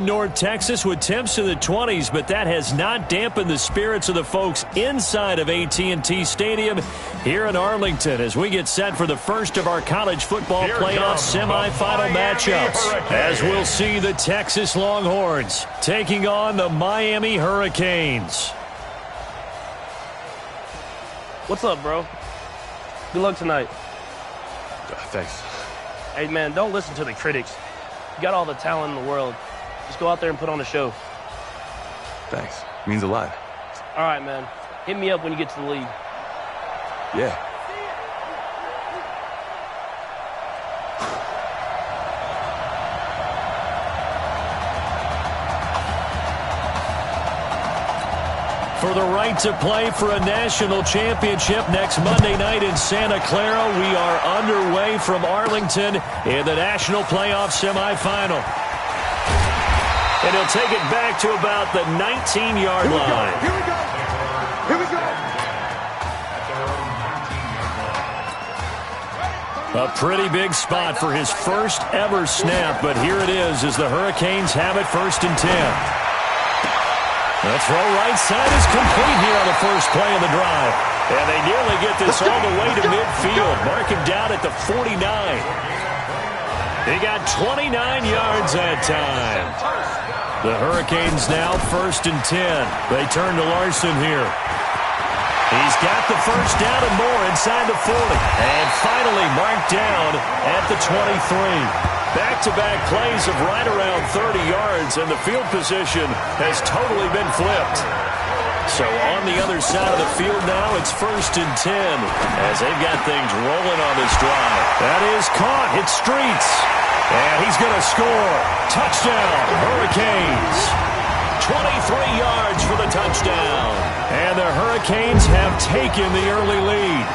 North Texas with temps in the 20s, but that has not dampened the spirits of the folks inside of AT&T Stadium here in Arlington as we get set for the first of our college football playoff semifinal matchups. As we'll see the Texas Longhorns taking on the Miami Hurricanes. What's up, bro? Good luck tonight. Thanks. Hey, man, don't listen to the critics. You got all the talent in the world. Just go out there and put on a show. Thanks. Means a lot. All right, man. Hit me up when you get to the league. Yeah. For the right to play for a national championship next Monday night in Santa Clara, we are underway from Arlington in the national playoff semifinal. And he'll take it back to about the 19-yard line. Here we go. Here we go. A pretty big spot for his first ever snap, but here it is as the Hurricanes have it 1st and 10. The throw right side is complete here on the first play of the drive. And they nearly get this all the way to midfield. Mark him down at the 49. He got 29 yards that time. The Hurricanes now 1st and 10. They turn to Larson here. He's got the first down and more inside the 40. And finally marked down at the 23. Back-to-back plays of right around 30 yards, and the field position has totally been flipped. So on the other side of the field now, it's 1st and 10 as they've got things rolling on this drive. That is caught. Hits streets. And he's going to score. Touchdown, Hurricanes. 23 yards for the touchdown. And the Hurricanes have taken the early lead.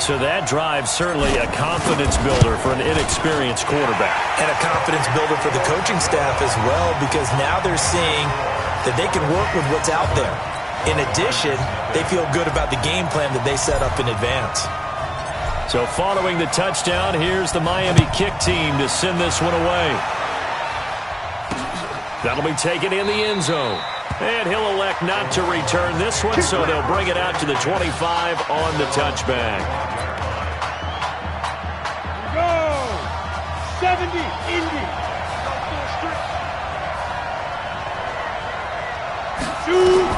So that drive certainly a confidence builder for an inexperienced quarterback. And a confidence builder for the coaching staff as well, because now they're seeing that they can work with what's out there. In addition, they feel good about the game plan that they set up in advance. So following the touchdown, here's the Miami kick team to send this one away. That'll be taken in the end zone. And he'll elect not to return this one, so they'll bring it out to the 25 on the touchback. Go! 70, Indy. Shoot!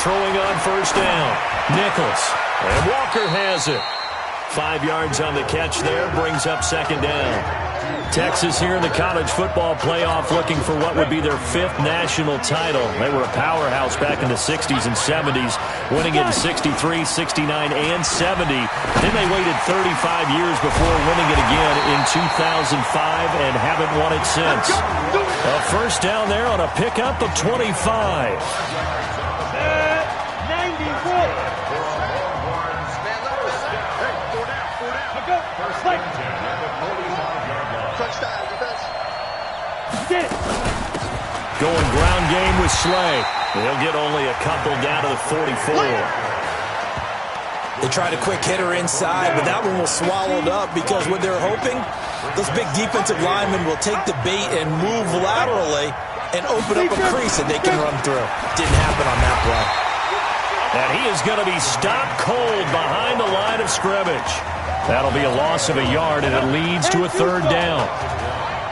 Throwing on 1st down. Nichols. And Walker has it. 5 yards on the catch there, brings up 2nd down. Texas here in the college football playoff looking for what would be their 5th national title. They were a powerhouse back in the 60s and 70s, winning it in 63, 69, and 70. Then they waited 35 years before winning it again in 2005 and haven't won it since. A 1st down there on a pickup of 25. 91. Going ground game with Slay. He'll get only a couple down to the 44. They tried a quick hitter inside, but that one was swallowed up because what they're hoping, those big defensive linemen will take the bait and move laterally and open up a crease that they can run through. Didn't happen on that play. And he is going to be stopped cold behind the line of scrimmage. That'll be a loss of a yard, and it leads to a 3rd down.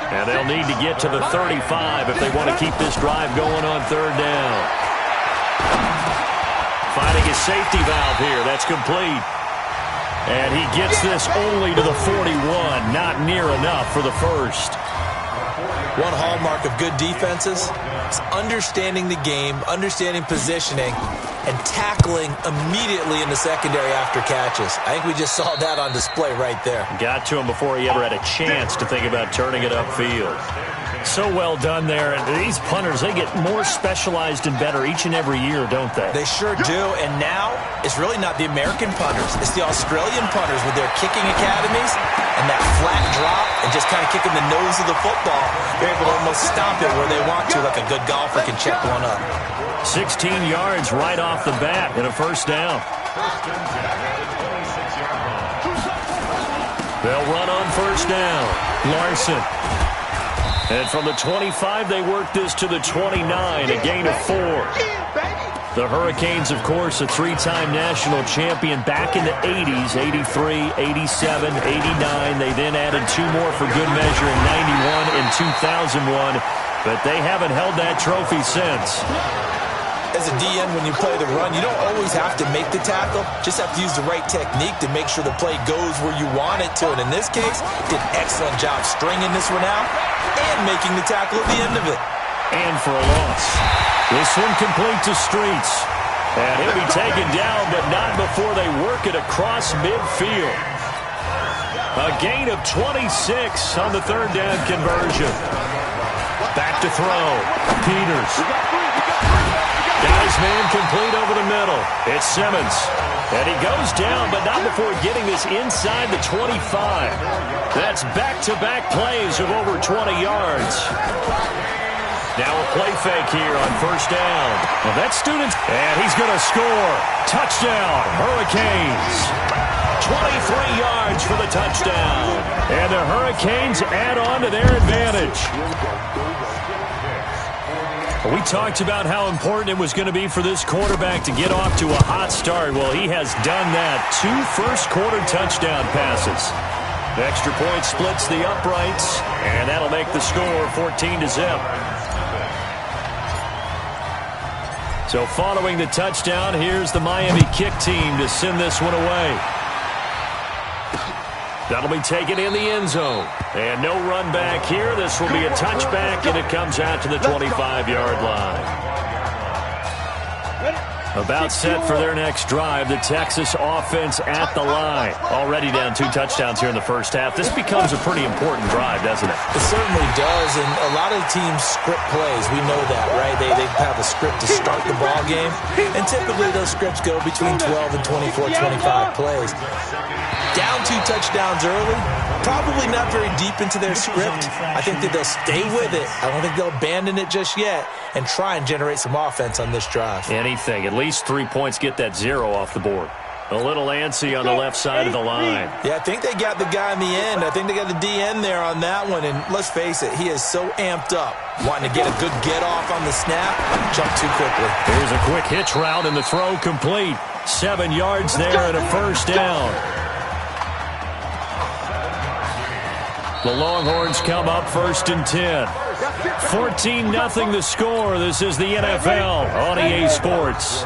And they'll need to get to the 35 if they want to keep this drive going on 3rd down. Finding his safety valve here. That's complete. And he gets this only to the 41. Not near enough for the 1st. One hallmark of good defenses is understanding the game, understanding positioning, and tackling immediately in the secondary after catches. I think we just saw that on display right there. Got to him before he ever had a chance to think about turning it upfield. So well done there. And these punters, they get more specialized and better each and every year, don't they? They sure do. And now it's really not the American punters. It's the Australian punters with their kicking academies and that flat drop and just kind of kicking the nose of the football. They're able to almost stomp it where they want to, like a good golfer can check one up. 16 yards right off the bat and a 1st down. They'll run on 1st down. Larson And from the 25, they work this to the 29, a gain of 4. The Hurricanes, of course, a three-time national champion back in the 80s, 83, 87, 89. They then added 2 more for good measure in 91 and 2001, but they haven't held that trophy since. As a DN, when you play the run, you don't always have to make the tackle. Just have to use the right technique to make sure the play goes where you want it to. And in this case, did an excellent job stringing this one out and making the tackle at the end of it. And for a loss. This one complete to Streets. And he'll be taken down, but not before they work it across midfield. A gain of 26 on the third down conversion. Back to throw. Peters. Got his man complete over the middle. It's Simmons. And he goes down, but not before getting this inside the 25. That's back-to-back plays of over 20 yards. Now a play fake here on first down. Well, that's Students. And he's going to score. Touchdown, Hurricanes. 23 yards for the touchdown. And the Hurricanes add on to their advantage. We talked about how important it was going to be for this quarterback to get off to a hot start. Well, he has done that. 2 first-quarter touchdown passes. The extra point splits the uprights, and that'll make the score 14-0. So following the touchdown, here's the Miami kick team to send this one away. That'll be taken in the end zone. And no run back here. This will be a touchback, and it comes out to the 25-yard line. About set for their next drive, the Texas offense at the line. Already down 2 touchdowns here in the first half. This becomes a pretty important drive, doesn't it? It certainly does, and a lot of teams script plays. We know that, right? They have a script to start the ball game, and typically those scripts go between 12 and 24, 25 plays. Down 2 touchdowns early, probably not very deep into their script. I think that they'll stay with it. I don't think they'll abandon it just yet and try and generate some offense on this drive. Anything. At least 3 points get that 0 off the board. A little antsy on the left side of the line. Yeah, I think they got the guy in the end. I think they got the DN there on that one. And let's face it, he is so amped up, wanting to get a good get-off on the snap, jump too quickly. Here's a quick hitch route, and the throw complete. 7 yards there and a first down. The Longhorns come up first and 10. 14-0 the score. This is the NFL on EA Sports.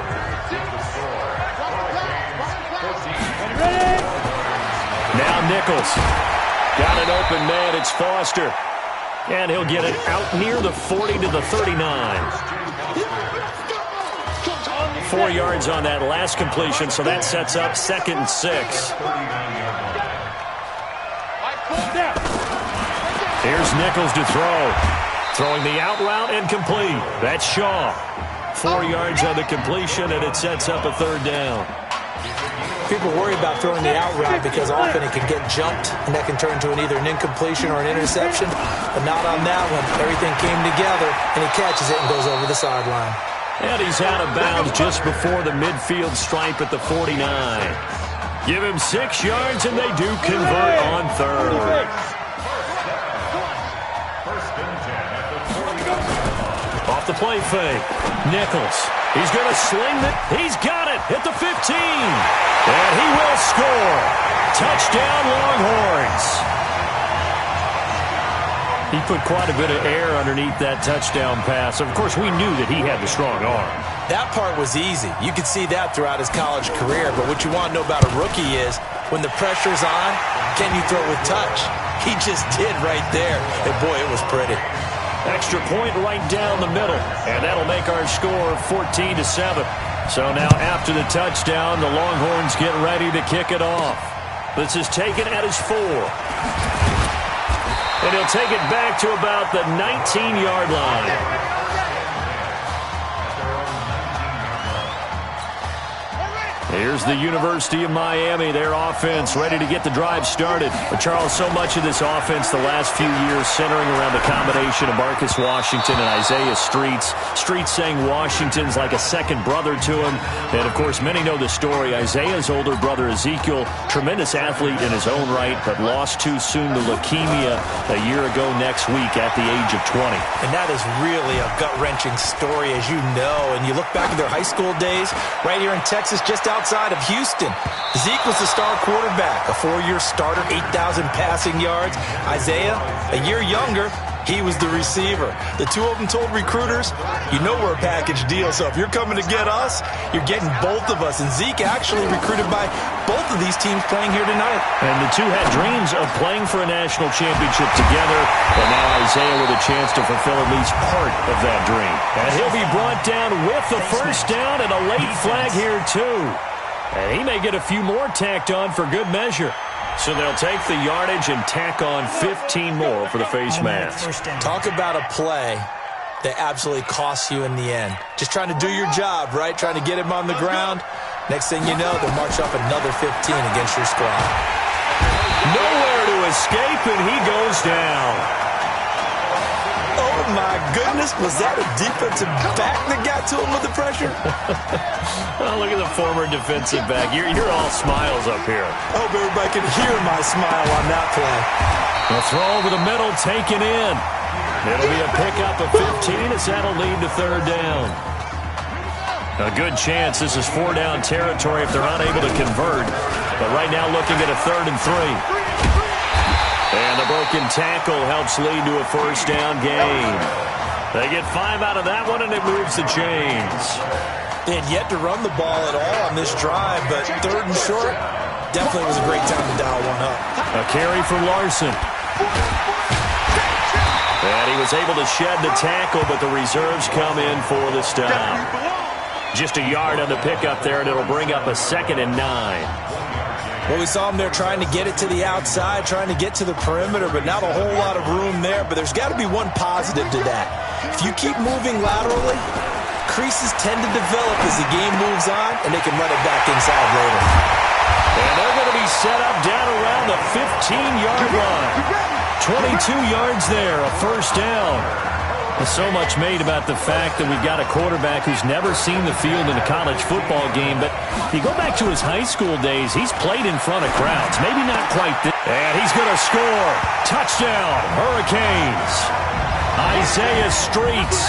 Now Nichols. Got an open man. It's Foster. And he'll get it out near the 40 to the 39. 4 yards on that last completion, so that sets up 2nd and 6. Here's Nichols to throw. Throwing the out route and complete. That's Shaw. 4 yards on the completion, and it sets up a 3rd down. People worry about throwing the out route because often it can get jumped, and that can turn into either an incompletion or an interception. But not on that one. Everything came together, and he catches it and goes over the sideline. And he's out of bounds just before the midfield stripe at the 49. Give him 6 yards, and they do convert on 3rd. Off the play fake. Nichols. He's going to sling it. He's got it at the 15. And he will score. Touchdown, Longhorns. He put quite a bit of air underneath that touchdown pass. Of course, we knew that he had the strong arm. That part was easy. You could see that throughout his college career. But what you want to know about a rookie is when the pressure's on, can you throw with touch? He just did right there. And, boy, it was pretty. Extra point right down the middle. And that'll make our score 14-7. So now after the touchdown, the Longhorns get ready to kick it off. This is taken at his 4. And he'll take it back to about the 19-yard line. Here's the University of Miami, their offense ready to get the drive started. But Charles, so much of this offense the last few years centering around the combination of Marcus Washington and Isaiah Streets. Streets saying Washington's like a second brother to him. And, of course, many know the story. Isaiah's older brother, Ezekiel, tremendous athlete in his own right, but lost too soon to leukemia a year ago next week at the age of 20. And that is really a gut-wrenching story, as you know. And you look back at their high school days right here in Texas, just outside of Houston. Zeke was the star quarterback, a 4-year starter, 8,000 passing yards. Isaiah, a year younger, he was the receiver. The two of them told recruiters, you know we're a package deal, so if you're coming to get us, you're getting both of us. And Zeke actually recruited by both of these teams playing here tonight. And the two had dreams of playing for a national championship together, but now Isaiah with a chance to fulfill at least part of that dream. And he'll be brought down with the first down and a late flag here too. And he may get a few more tacked on for good measure. So they'll take the yardage and tack on 15 more for the face mask. Talk about a play that absolutely costs you in the end. Just trying to do your job, right? Trying to get him on the ground. Next thing you know, they'll march up another 15 against your squad. Nowhere to escape, and he goes down. Oh, my goodness. Was that a defensive back that got to him with the pressure? Oh, look at the former defensive back. You're all smiles up here. I hope everybody can hear my smile on that play. The throw over the middle taken in. It'll be a pickup of 15 as that'll lead to third down. A good chance this is 4-down territory if they're unable to convert. But right now looking at a 3rd and 3. And the broken tackle helps lead to a first down gain. They get 5 out of that one, and it moves the chains. They had yet to run the ball at all on this drive, but 3rd and short definitely was a great time to dial one up. A carry for Larson. And he was able to shed the tackle, but the reserves come in for the stop. Just a yard on the pickup there, and it'll bring up a 2nd and 9. Well, we saw him there trying to get it to the outside, trying to get to the perimeter, but not a whole lot of room there. But there's got to be one positive to that. If you keep moving laterally, creases tend to develop as the game moves on, and they can run it back inside later. And they're going to be set up down around the 15-yard line. 22 yards there, a first down. So much made about the fact that we've got a quarterback who's never seen the field in a college football game. But you go back to his high school days, he's played in front of crowds. Maybe not quite this. And he's going to score. Touchdown, Hurricanes. Isaiah Streets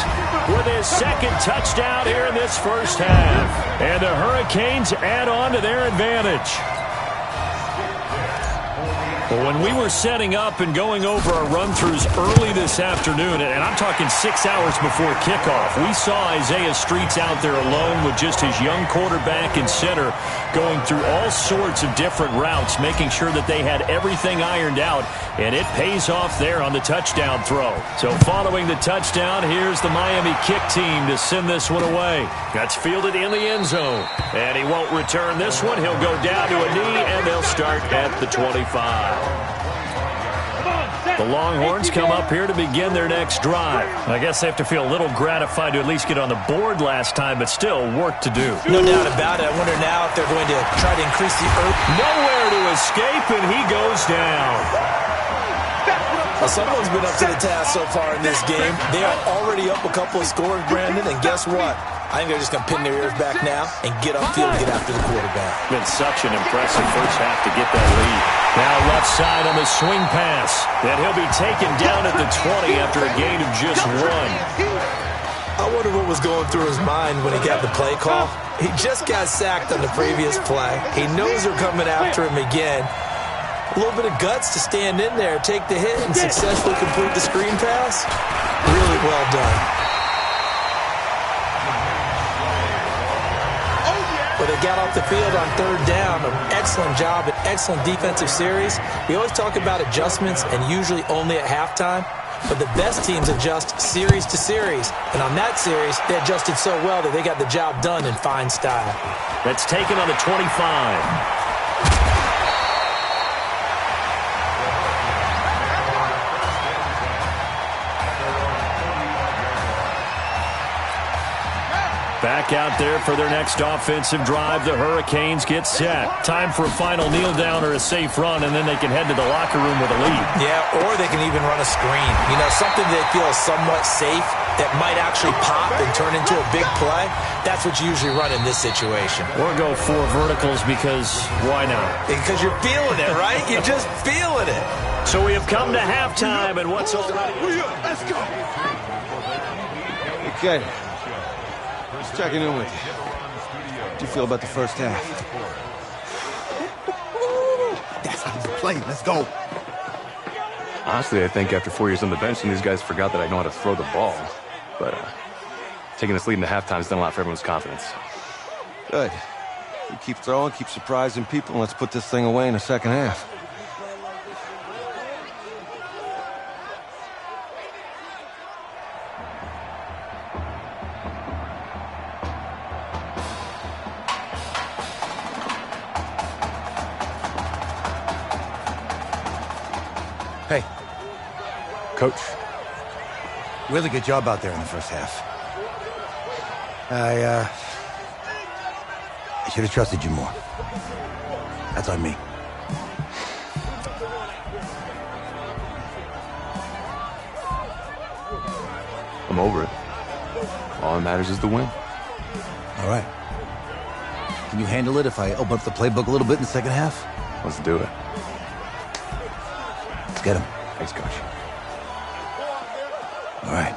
with his 2nd touchdown here in this first half. And the Hurricanes add on to their advantage. Well, when we were setting up and going over our run-throughs early this afternoon, and I'm talking 6 hours before kickoff, we saw Isaiah Streets out there alone with just his young quarterback and center going through all sorts of different routes, making sure that they had everything ironed out, and it pays off there on the touchdown throw. So following the touchdown, here's the Miami kick team to send this one away. That's fielded in the end zone, and he won't return this one. He'll go down to a knee, and they'll start at the 25. The Longhorns come up here to begin their next drive. I guess they have to feel a little gratified to at least get on the board last time, but still work to do. No doubt about it. I wonder now if they're going to try to increase the Nowhere to escape, and he goes down. Well, someone's been up to the task so far in this game. They are already up a couple of scores, Brandon, and guess what? I think they're just going to pin their ears back now and get upfield and get after the quarterback. Been such an impressive first half to get that lead. Now left side on the swing pass. And he'll be taken down at the 20 after a gain of just 1. I wonder what was going through his mind when he got the play call. He just got sacked on the previous play. He knows they're coming after him again. A little bit of guts to stand in there, take the hit, and successfully complete the screen pass. Really well done. But they got off the field on 3rd down. An excellent job, an excellent defensive series. We always talk about adjustments and usually only at halftime. But the best teams adjust series to series. And on that series, they adjusted so well that they got the job done in fine style. That's taken on the 25. Back out there for their next offensive drive. The Hurricanes get set. Time for a final kneel down or a safe run, and then they can head to the locker room with a lead. Yeah, or they can even run a screen. You know, something they feel is somewhat safe that might actually pop and turn into a big play. That's what you usually run in this situation. Or go 4 verticals because why not? Because you're feeling it, right? You're just feeling it. So we have come to halftime, and what's already... Let's go. Okay. Just checking in with you. How do you feel about the first half? That's how you play. Let's go. Honestly, I think after 4 years on the bench, some of these guys forgot that I know how to throw the ball. But taking this lead into halftime has done a lot for everyone's confidence. Good. You keep throwing, keep surprising people, and let's put this thing away in the second half. Hey. Coach. Really good job out there in the first half. I should have trusted you more. That's on me. I'm over it. All that matters is the win. All right. Can you handle it if I open up the playbook a little bit in the second half? Let's do it. Let's get him. Thanks, Coach. All right.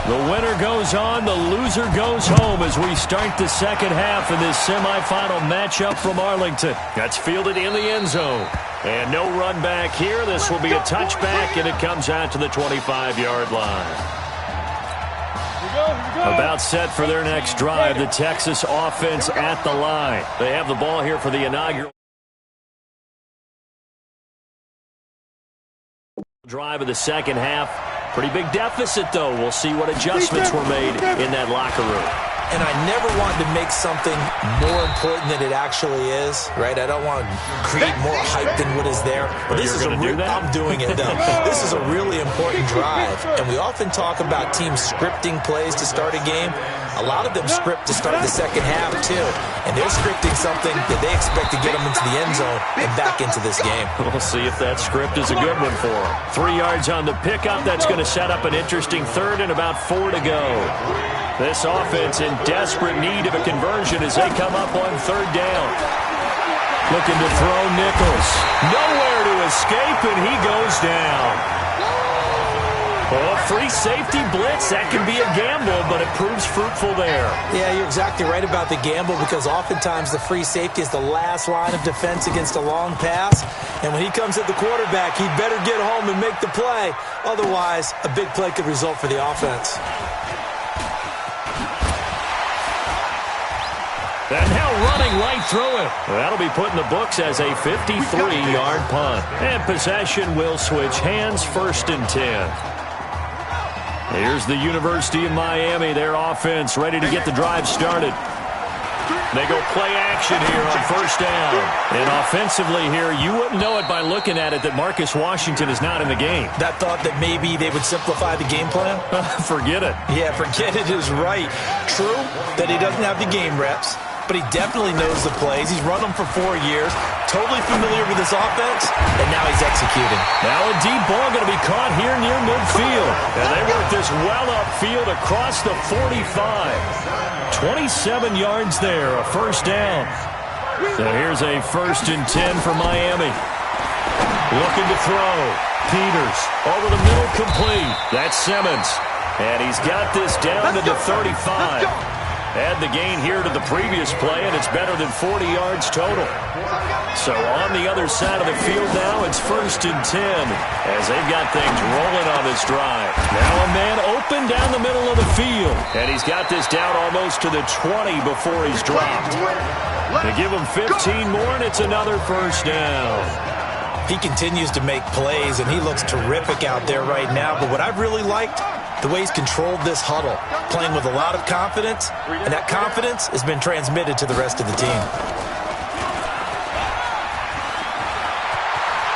The winner goes on, the loser goes home as we start the second half in this semifinal matchup from Arlington. That's fielded in the end zone. And no run back here. This will be a touchback, and it comes out to the 25-yard line. About set for their next drive, the Texas offense at the line. They have the ball here for the inaugural drive of the second half. Pretty big deficit, though. We'll see what adjustments were made in that locker room. And I never want to make something more important than it actually is, right? I don't want to create more hype than what is there. But this is I'm doing it, though. This is a really important drive. And we often talk about teams scripting plays to start a game. A lot of them script to start the second half, too. And they're scripting something that they expect to get them into the end zone and back into this game. We'll see if that script is a good one for them. 3 yards on the pickup. That's going to set up an interesting third and about 4 to go. This offense in desperate need of a conversion as they come up on third down. Looking to throw Nichols. Nowhere to escape, and he goes down. Oh, free safety blitz. That can be a gamble, but it proves fruitful there. Yeah, you're exactly right about the gamble because oftentimes the free safety is the last line of defense against a long pass. And when he comes at the quarterback, he'd better get home and make the play. Otherwise, a big play could result for the offense. And now running right through it. That'll be put in the books as a 53-yard punt. And possession will switch hands, 1st and 10. Here's the University of Miami, their offense ready to get the drive started. They go play action here on 1st down. And offensively here, you wouldn't know it by looking at it that Marcus Washington is not in the game. That thought that maybe they would simplify the game plan? Forget it. Yeah, forget it is right. True that he doesn't have the game reps, but he definitely knows the plays. He's run them for 4 years, totally familiar with this offense, and now he's executing. Now a deep ball going to be caught here near midfield. And they work this well upfield across the 45. 27 yards there, a 1st down. So here's a 1st and 10 for Miami. Looking to throw. Peters over the middle, complete. That's Simmons. And he's got this down to the 35. Add the gain here to the previous play, and it's better than 40 yards total. So on the other side of the field now, it's 1st and 10 as they've got things rolling on this drive. Now a man open down the middle of the field, and he's got this down almost to the 20 before he's dropped. They give him 15 more, and it's another 1st down. He continues to make plays, and he looks terrific out there right now. But what I've really liked, the way he's controlled this huddle, playing with a lot of confidence, and that confidence has been transmitted to the rest of the team.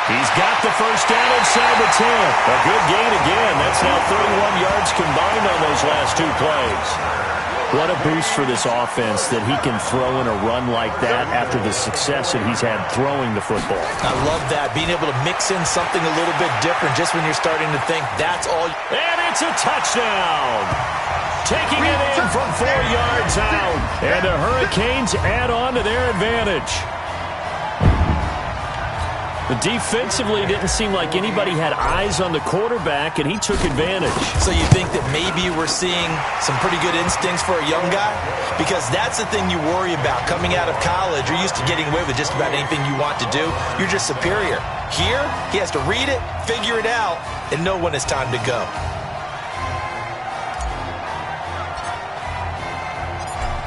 He's got the first down inside the 10. A good gain again. That's now 31 yards combined on those last 2 plays. What a boost for this offense that he can throw in a run like that after the success that he's had throwing the football. I love that, being able to mix in something a little bit different just when you're starting to think that's all. And it's a touchdown. Taking it in from 4 yards out. And the Hurricanes add on to their advantage. But defensively, it didn't seem like anybody had eyes on the quarterback, and he took advantage. So you think that maybe we're seeing some pretty good instincts for a young guy? Because that's the thing you worry about. Coming out of college, you're used to getting away with just about anything you want to do. You're just superior. Here, he has to read it, figure it out, and know when it's time to go.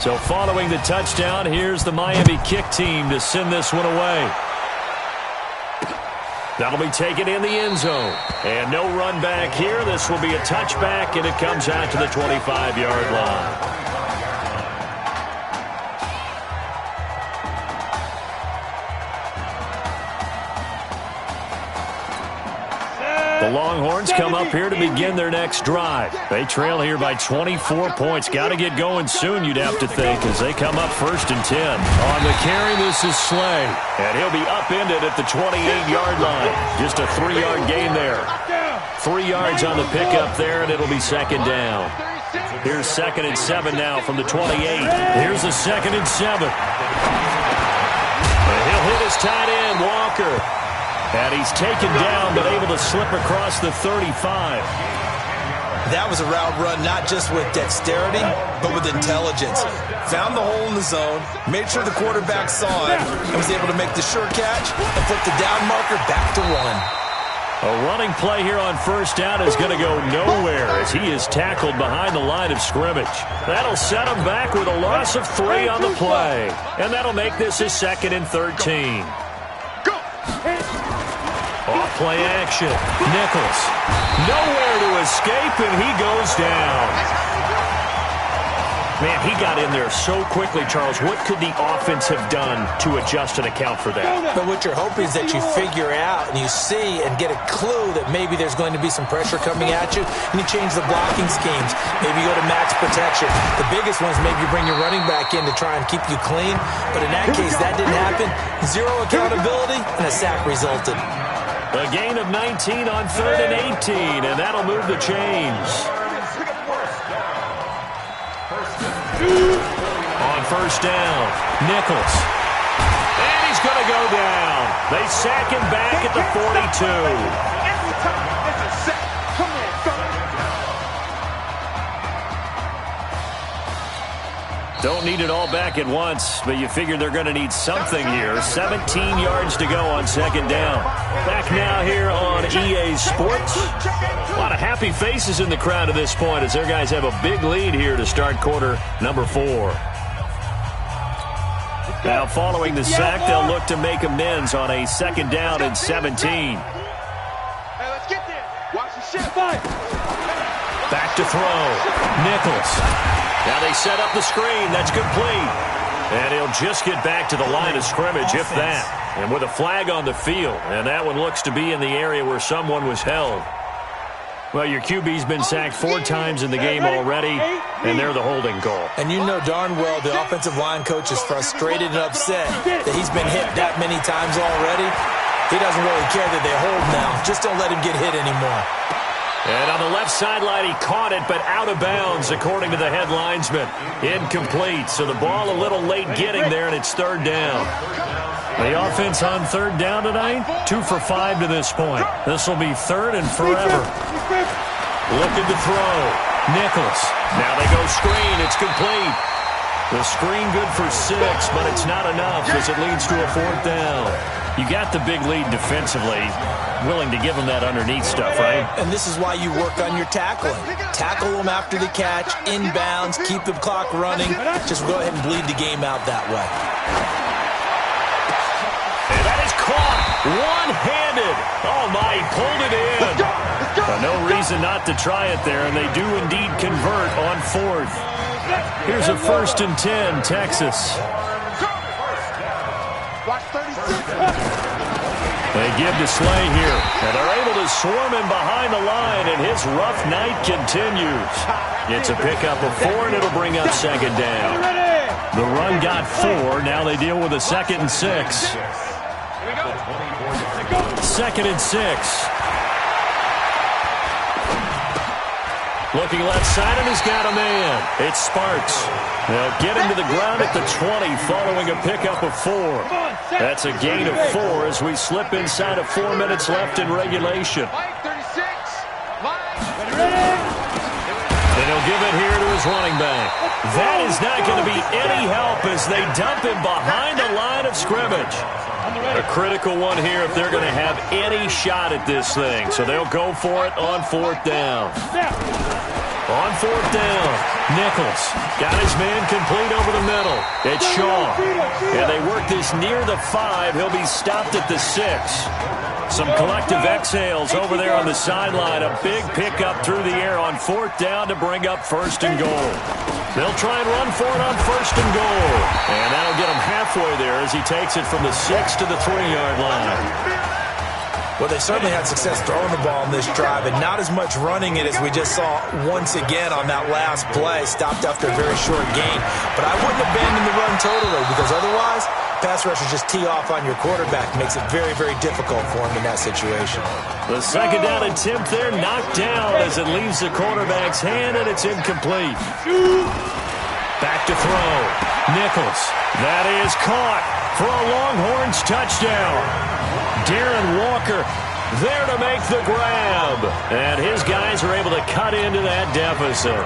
So following the touchdown, here's the Miami kick team to send this one away. That'll be taken in the end zone. And no run back here. This will be a touchback, and it comes out to the 25-yard line. The Longhorns come up here to begin their next drive. They trail here by 24 points. Got to get going soon, you'd have to think, as they come up 1st and 10. On the carry, this is Slay. And he'll be upended at the 28-yard line. Just a 3-yard gain there. 3 yards on the pickup there, and it'll be 2nd down. Here's 2nd and 7 now from the 28. Here's the 2nd and 7. And he'll hit his tight end, Walker. And he's taken down, but able to slip across the 35. That was a route run not just with dexterity, but with intelligence. Found the hole in the zone, made sure the quarterback saw it, and was able to make the sure catch and flip the down marker back to 1. A running play here on 1st down is going to go nowhere as he is tackled behind the line of scrimmage. That'll set him back with a loss of 3 on the play. And that'll make this a 2nd and 13. Off play action. Nichols. Nowhere to escape, and he goes down. Man, he got in there so quickly, Charles. What could the offense have done to adjust and account for that? But what you're hoping is that you figure out and you see and get a clue that maybe there's going to be some pressure coming at you, and you change the blocking schemes. Maybe you go to max protection. The biggest one is maybe you bring your running back in to try and keep you clean. But in that case, that didn't happen. 0 accountability, and a sack resulted. A gain of 19 on 3rd and 18, and that'll move the chains. On 1st down, Nichols. And he's going to go down. They sack him back at the 42. Every time it's a sack. Come on, son. Don't need it all back at once, but you figure they're going to need something here. 17 yards to go on 2nd down. Back now here on EA Sports. A lot of happy faces in the crowd at this point as their guys have a big lead here to start quarter number 4. Now following the sack, they'll look to make amends on a 2nd down and 17. Hey, let's get there. Watch the shit. Back to throw. Nichols. Now they set up the screen. That's complete. And he'll just get back to the line of scrimmage, if that. And with a flag on the field. And that one looks to be in the area where someone was held. Well, your QB's been sacked 4 times in the game already, and they're the holding call. And you know darn well the offensive line coach is frustrated and upset that he's been hit that many times already. He doesn't really care that they hold now. Just don't let him get hit anymore. And on the left sideline, he caught it, but out of bounds, according to the head linesman. Incomplete, so the ball a little late getting there, and it's 3rd down. The offense on 3rd down tonight, 2 for 5 to this point. This will be 3rd and forever. Looking to throw. Nichols. Now they go screen. It's complete. The screen good for 6, but it's not enough as it leads to a 4th down. You got the big lead defensively. Willing to give them that underneath stuff, right? And this is why you work on your tackling. Tackle them after the catch, inbounds, keep the clock running. Just go ahead and bleed the game out that way. And that is caught one-handed. Oh, my, he pulled it in. No reason not to try it there, and they do indeed convert on 4th. Here's a 1st and 10, Texas. They give to Slay here, and they're able to swarm him behind the line, and his rough night continues. It's a pickup of 4, and it'll bring up second down. The run got 4. Now they deal with a 2nd and 6. 2nd and 6. Looking left side, and he's got a man. It's Sparks. They'll get him to the ground at the 20 following a pickup of 4. That's a gain of 4 as we slip inside of 4 minutes left in regulation. And he'll give it here to his running back. That is not going to be any help as they dump him behind the line of scrimmage. A critical one here if they're going to have any shot at this thing. So they'll go for it on 4th down. On 4th down, Nichols got his man complete over the middle. It's Shaw. And they work this near the 5. He'll be stopped at the 6. Some collective exhales over there on the sideline. A big pickup through the air on 4th down to bring up 1st and goal. They'll try and run for it on 1st and goal. And that'll get him halfway there as he takes it from the 6 to the 3-yard line. Well, they certainly had success throwing the ball in this drive, and not as much running it as we just saw once again on that last play. Stopped after a very short gain. But I wouldn't abandon the run totally, because otherwise, pass rushers just tee off on your quarterback. Makes it very, very difficult for him in that situation. The 2nd down attempt there knocked down as it leaves the quarterback's hand, and it's incomplete. Back to throw. Nichols. That is caught for a Longhorns touchdown. Darren Walker there to make the grab. And his guys are able to cut into that deficit.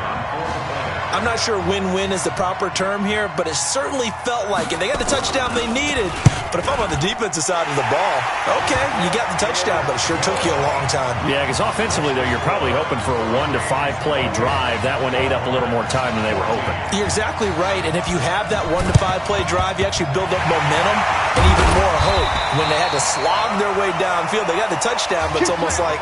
I'm not sure win-win is the proper term here, but it certainly felt like it. They got the touchdown they needed, but if I'm on the defensive side of the ball, okay, you got the touchdown, but it sure took you a long time. Yeah, because offensively, though, you're probably hoping for a 1 to 5 play drive. That one ate up a little more time than they were hoping. You're exactly right, and if you have that 1 to 5 play drive, you actually build up momentum and even more hope. When they had to slog their way downfield, they got the touchdown, but it's almost like,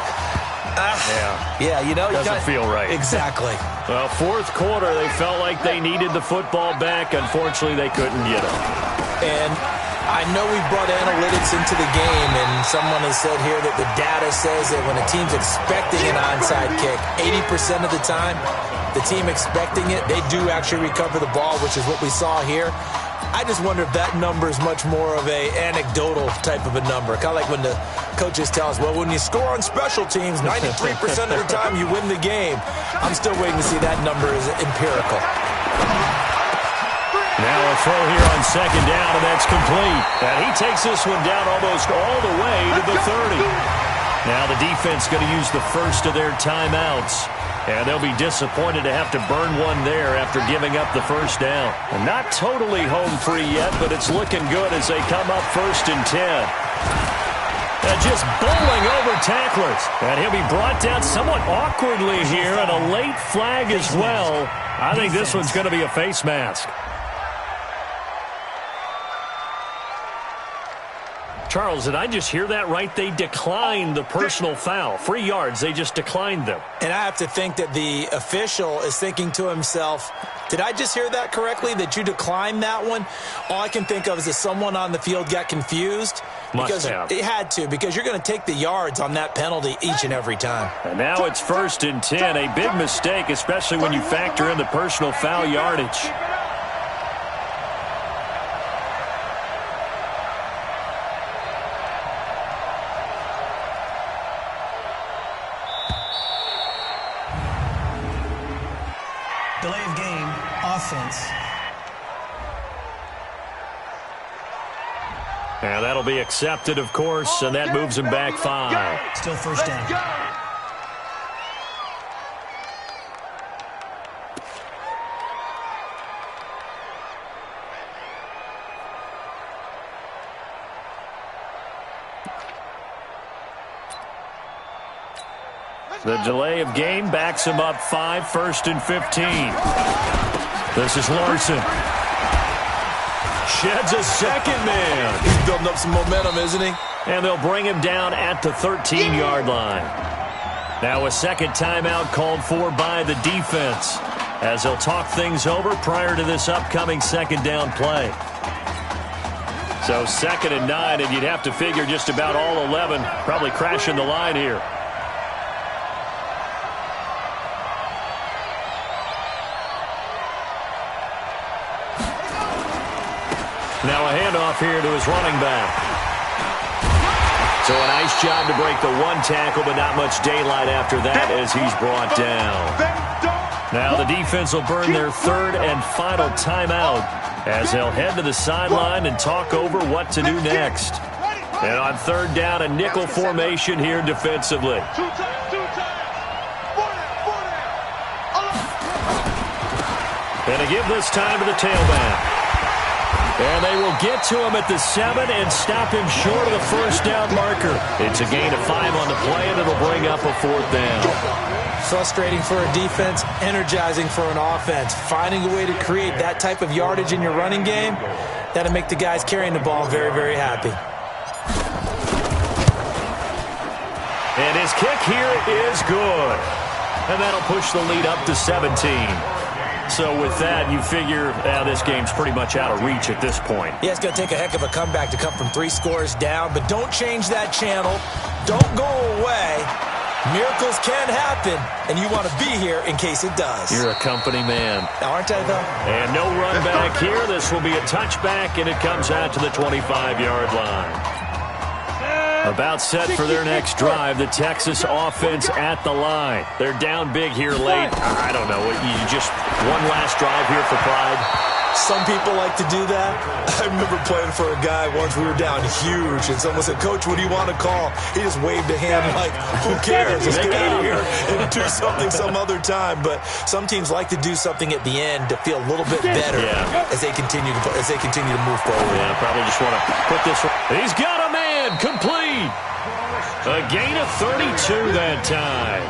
yeah, you know, doesn't feel right. Exactly. Well, 4th quarter, they felt like they needed the football back. Unfortunately, they couldn't get it. And I know we brought analytics into the game, and someone has said here that the data says that when a team's expecting an onside kick, 80% of the time, the team expecting it, they do actually recover the ball, which is what we saw here. I just wonder if that number is much more of a anecdotal type of a number. Kind of like when the coaches tell us, well, when you score on special teams, 93% of the time you win the game. I'm still waiting to see that number is empirical. Now a throw here on 2nd down, and that's complete. And he takes this one down almost all the way to the 30. Now the defense going to use the first of their timeouts. And they'll be disappointed to have to burn one there after giving up the 1st down. And not totally home free yet, but it's looking good as they come up 1st and 10. Just bowling over tacklers. And he'll be brought down somewhat awkwardly here, and a late flag as well. I think this one's going to be a face mask. Charles, did I just hear that right? They declined the personal foul. 3 yards, they just declined them. And I have to think that the official is thinking to himself, did I just hear that correctly, that you declined that one? All I can think of is that someone on the field got confused. Must have. It had to, because you're going to take the yards on that penalty each and every time. And now it's 1st and 10. A big mistake, especially when you factor in the personal foul yardage. Delay of game, offense. And that'll be accepted, of course, and that moves him back 5. Still 1st down. The delay of game backs him up 5, 1st and 15. This is Larson. Sheds a second man. He's building up some momentum, isn't he? And they'll bring him down at the 13-yard line. Now a second timeout called for by the defense as they'll talk things over prior to this upcoming 2nd down play. So 2nd and 9, and you'd have to figure just about all 11 probably crashing the line here. Now a handoff here to his running back. So a nice job to break the one tackle, but not much daylight after that as he's brought down. Now the defense will burn their 3rd and final timeout as they'll head to the sideline and talk over what to do next. And on 3rd down, a nickel formation here defensively. And to give this time to the tailback. And they will get to him at the 7 and stop him short of the 1st down marker. It's a gain of 5 on the play, and it'll bring up a 4th down. Frustrating for a defense, energizing for an offense. Finding a way to create that type of yardage in your running game, that'll make the guys carrying the ball very, very happy. And his kick here is good. And that'll push the lead up to 17. So with that, you figure this game's pretty much out of reach at this point. Yeah, it's going to take a heck of a comeback to come from 3 scores down, but don't change that channel. Don't go away. Miracles can happen, and you want to be here in case it does. You're a company man. Aren't I, though? And no run back here. This will be a touchback, and it comes out to the 25-yard line. About set for their next drive, the Texas offense at the line. They're down big here late. I don't know. You just one last drive here for pride. Some people like to do that. I remember playing for a guy once. We were down huge, and someone said, "Coach, what do you want to call?" He just waved a hand like, "Who cares? Let's get out of here and do something some other time." But some teams like to do something at the end to feel a little bit better as they continue to move forward. Yeah, probably just want to put this. He's got a man complete. A gain of 32 that time.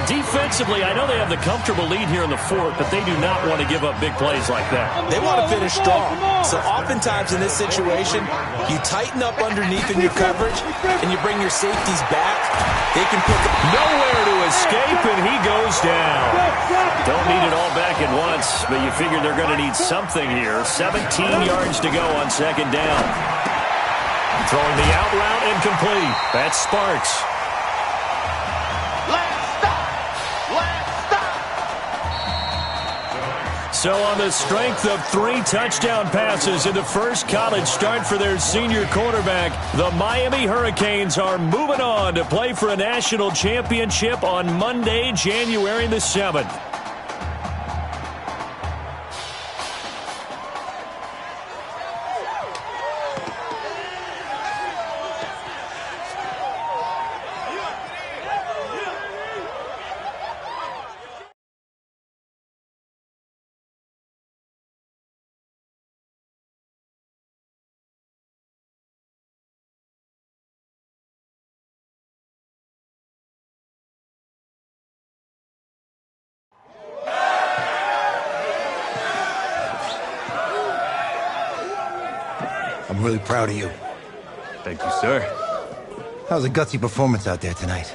Defensively, I know they have the comfortable lead here in the 4th, but they do not want to give up big plays like that. They want to finish strong. So oftentimes in this situation, you tighten up underneath in your coverage, and you bring your safeties back. They can pick up. Nowhere to escape, and he goes down. Don't need it all back at once, but you figure they're going to need something here. 17 yards to go on 2nd down. Throwing the out route incomplete. That's Sparks. So on the strength of 3 touchdown passes in the first college start for their senior quarterback, the Miami Hurricanes are moving on to play for a national championship on Monday, January the 7th. I'm really proud of you. Thank you, sir. That was a gutsy performance out there tonight.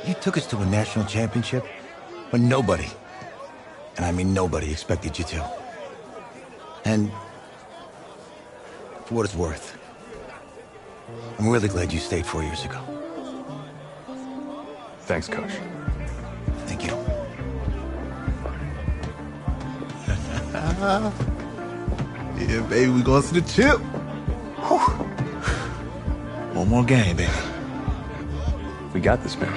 You took us to a national championship when nobody, and I mean nobody, expected you to. And for what it's worth, I'm really glad you stayed 4 years ago. Thanks, Coach. Thank you. Yeah, baby, we going to the chip. Whew. One more game, baby. We got this, man.